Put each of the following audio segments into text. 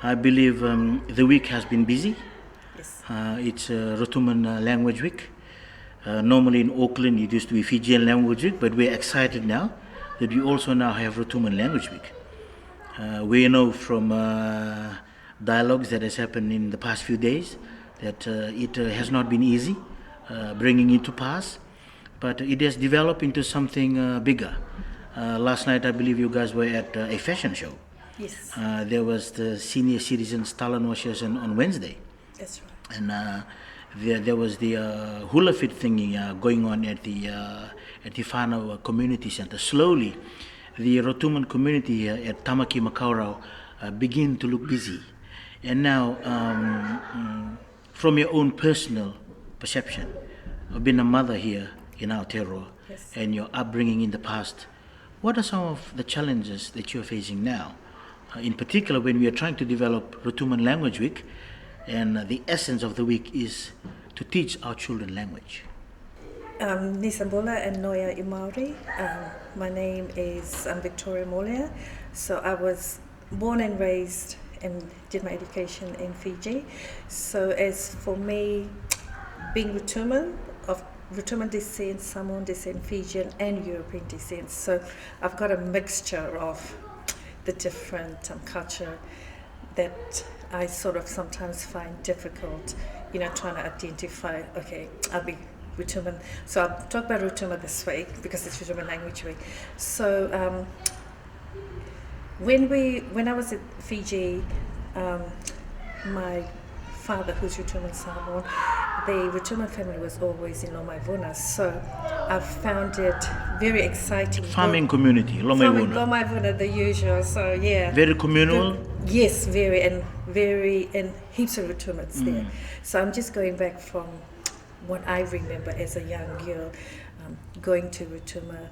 I believe the week has been busy. Yes. It's Rotuman Language Week. Normally in Auckland it used to be Fijian Language Week, but we're excited now that we also now have Rotuman Language Week. We know from dialogues that has happened in the past few days that it has not been easy bringing it to pass, but it has developed into something bigger. Last night I believe you guys were at a fashion show. Yes. There was the senior citizens Talanoa session on Wednesday. That's right. And there was the hula fit thingy going on at the Whanau Community Centre. Slowly, the Rotuman community here at Tamaki Makaurau begin to look busy. And now, from your own personal perception of being a mother here in Aotearoa, Yes. and your upbringing in the past, what are some of the challenges that you're facing now? In particular, when we are trying to develop Rotuman Language Week, and the essence of the week is to teach our children language. Nisambola and Noia Imauri. My name is Victoria Molia. So I was born and raised and did my education in Fiji. So as for me, being Rotuman, of Rotuman descent, Samoan descent, Fijian and European descent. So I've got a mixture of the different culture that I sort of sometimes find difficult, trying to identify, okay, I'll be Rotuman. So I'll talk about Rotuman this week because it's Rotuman Language Week. So when I was at Fiji, my father, who's Rotuman Samoan, the Rotuman family was always in Lomaivuna. So I found it very exciting. Farming community, Lomaivuna. Lomaivuna, the usual. So yeah. Very communal. Yes, very, and heaps of Rotumans there. So I'm just going back from what I remember as a young girl, going to Rotuma,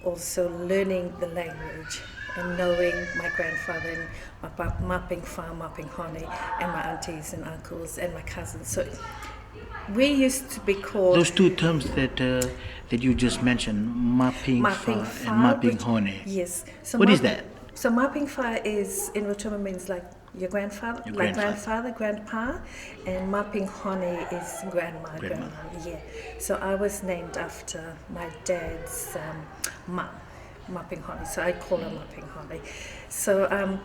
also learning the language and knowing my grandfather and my mapping farm, mapping hone, and my aunties and uncles and my cousins. So we used to be called... Those two terms that you just mentioned, mapping fa and mapping hone. Yes. So what is that? So mapping fa is, in Rotuma, means like your grandfather, grandpa, and mapping hone is grandma. Yeah. So I was named after my dad's mum, mapping hone. So I call her mapping hone. So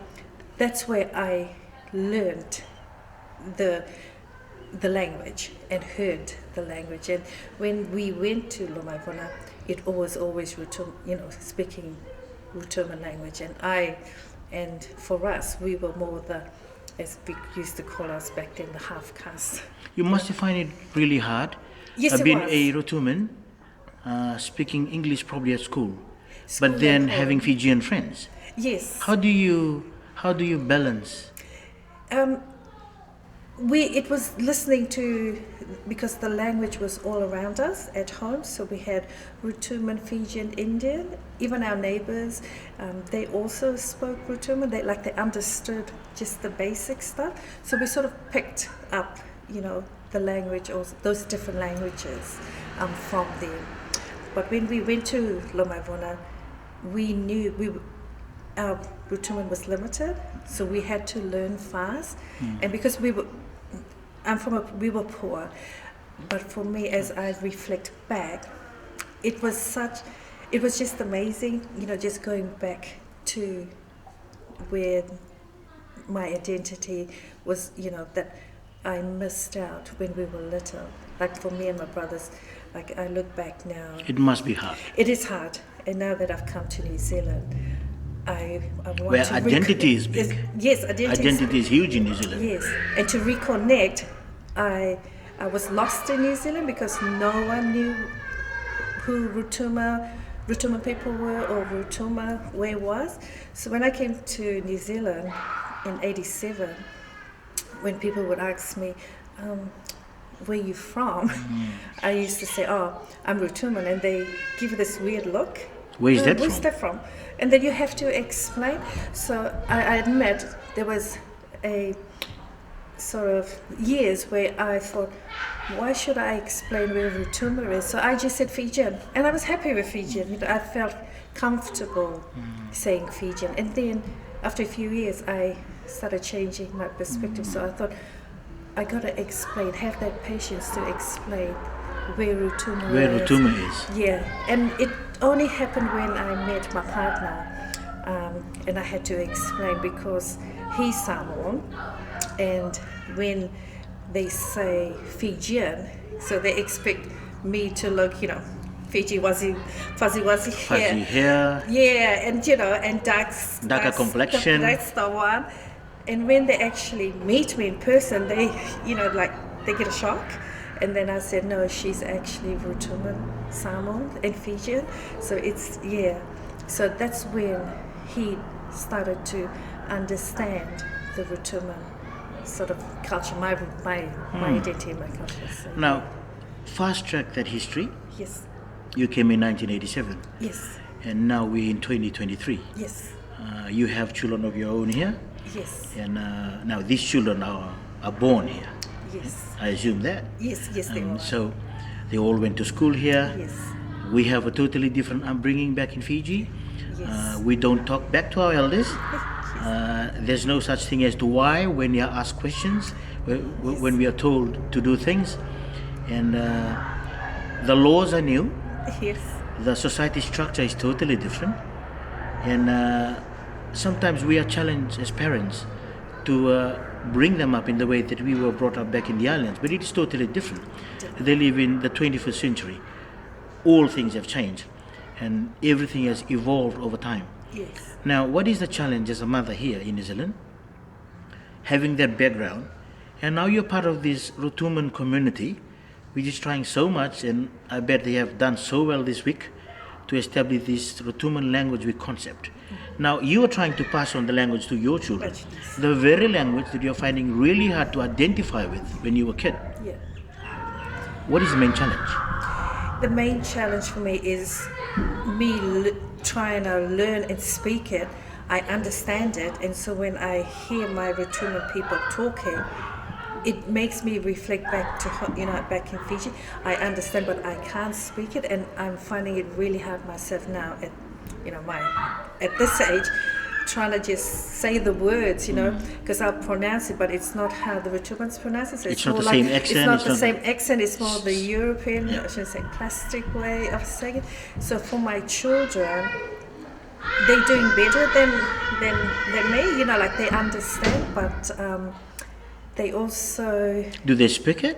that's where I learned the language and heard the language. And when we went to Lomaivuna, it was always Rotuma, speaking Rotuman language. And for us, we were more as we used to call us back then, the half caste. You must find it really hard. Yes, being was. a Rotuman, speaking English probably at school but then having Fijian friends. Yes. How do you balance? It was listening to, because the language was all around us at home. So we had Rotuman, Fijian, Indian. Even our neighbors, they also spoke Rotuman. They understood just the basic stuff. So we sort of picked up, the language, or those different languages from them. But when we went to Lomaivuna, we knew our Rotuman was limited, so we had to learn fast. And because we were poor, but for me, as I reflect back, it was just amazing, just going back to where my identity was, that I missed out when we were little. Like for me and my brothers, like I look back now. It must be hard. It is hard. And now that I've come to New Zealand, I want where to... identity is big. Yes, identity is huge in New Zealand. Yes, and to reconnect, I was lost in New Zealand because no one knew who Rotuma people were, or Rotuma where it was. So when I came to New Zealand in '87, when people would ask me, where you from? I used to say, I'm Rotuman, and they give this weird look. Where's that from? And then you have to explain. So I admit there was a sort of years where I thought, why should I explain where Rotuma is? So I just said Fijian, and I was happy with Fijian. I felt comfortable saying Fijian. And then after a few years, I started changing my perspective. So I thought I got to explain, have that patience to explain where Rotuma is. Yeah, and it only happened when I met my partner, and I had to explain because he's Samoan, and when they say Fijian, so they expect me to look, Fiji fuzzy hair. Yeah, and and darker complexion. That's the one. And when they actually meet me in person, they, they get a shock. And then I said, no, she's actually Rotuman, Samoan, and Fijian. So So that's when he started to understand the Rotuman sort of culture, my identity and my culture. So, now, fast track that history. Yes. You came in 1987. Yes. And now we're in 2023. Yes. You have children of your own here. Yes. And now these children are born here. Yes. I assume that. Yes, they are. So they all went to school here. Yes. We have a totally different upbringing back in Fiji. Yes. We don't talk back to our elders. There's no such thing as to why when you are asked questions, when we are told to do things. And the laws are new. Yes. The society structure is totally different. And sometimes we are challenged as parents to bring them up in the way that we were brought up back in the islands. But it is totally different. They live in the 21st century. All things have changed. And everything has evolved over time. Yes. Now, what is the challenge as a mother here in New Zealand? Having that background, and now you're part of this Rotuman community, which is trying so much, and I bet they have done so well this week to establish this Rotuman language week concept. Now, you are trying to pass on the language to your children, the very language that you're finding really hard to identify with when you were a kid. Yeah. What is the main challenge? The main challenge for me is me trying to learn and speak it. I understand it, and so when I hear my Rotuman people talking, it makes me reflect back to back in Fiji. I understand, but I can't speak it, and I'm finding it really hard myself now at at this age, trying to just say the words, because I'll pronounce it, but it's not how the Rotumans pronounce it. So it's not the same accent. It's not the same accent. It's more the European, I should say, plastic way of saying it. So for my children, they're doing better than me. They understand, but they also. Do they speak it?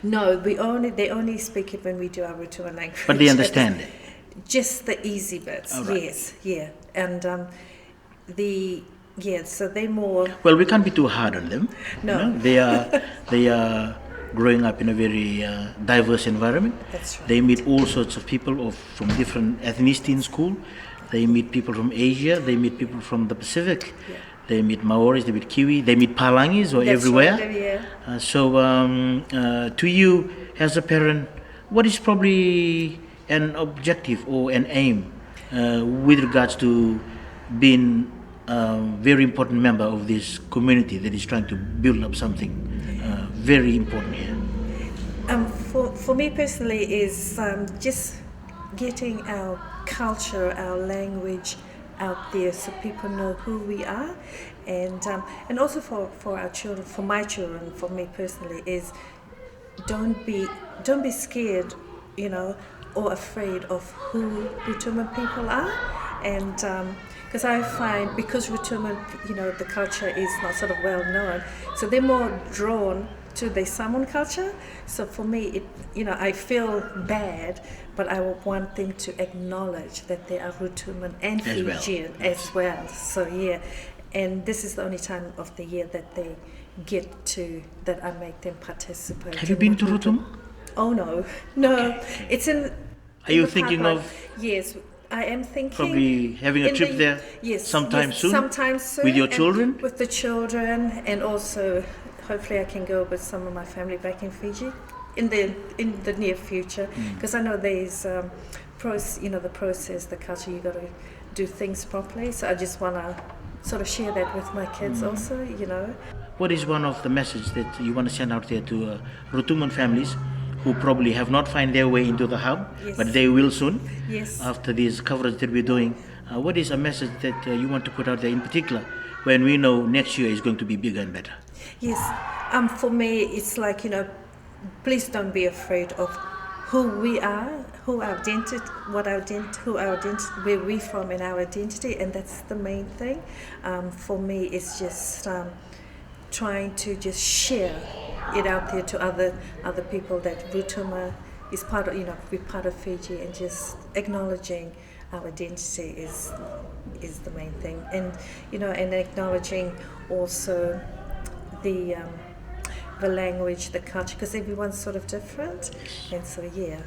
No, they only speak it when we do our Rotuman language. But they understand it. Just the easy bits, right. Yes, yeah, and so they're more. Well, we can't be too hard on them. No, they are growing up in a very diverse environment. That's right. They meet all sorts of people from different ethnicity in school. They meet people from Asia. They meet people from the Pacific. Yeah. They meet Maoris. They meet Kiwi. They meet Palangis or That's everywhere. Right, yeah. So, to you as a parent, what is probably an objective or an aim with regards to being a very important member of this community that is trying to build up something very important here? For me personally is just getting our culture, our language out there so people know who we are, and also for our children, for my children, for me personally is don't be scared, or afraid of who Rotuman people are, and because I find because Rotuman, the culture is not sort of well known, so they're more drawn to the Samoan culture. So for me, I feel bad, but I want them to acknowledge that they are Rotuman and Fijian as well. So yeah, and this is the only time of the year that they get to, that I make them participate. Have you been to Rotuman? Oh no. Okay. It's in. Are you thinking of? Yes, I am thinking. Probably having a trip there. Yes. Sometime soon. Sometime soon. With your children. With the children, and also hopefully I can go with some of my family back in Fiji in the near future, because I know there's the process, the culture. You got to do things properly. So I just want to sort of share that with my kids also. What is one of the messages that you want to send out there to Rotuman families who probably have not found their way into the hub, but they will soon, after this coverage that we're doing? What is a message that you want to put out there in particular when we know next year is going to be bigger and better? Yes, for me, it's like, please don't be afraid of who we are, who our identity, where we from and our identity, and that's the main thing. For me, it's just trying to just share it out there to other people that Rutuma is part of, we're part of Fiji, and just acknowledging our identity is the main thing, and and acknowledging also the language, the culture, because everyone's sort of different, and so yeah.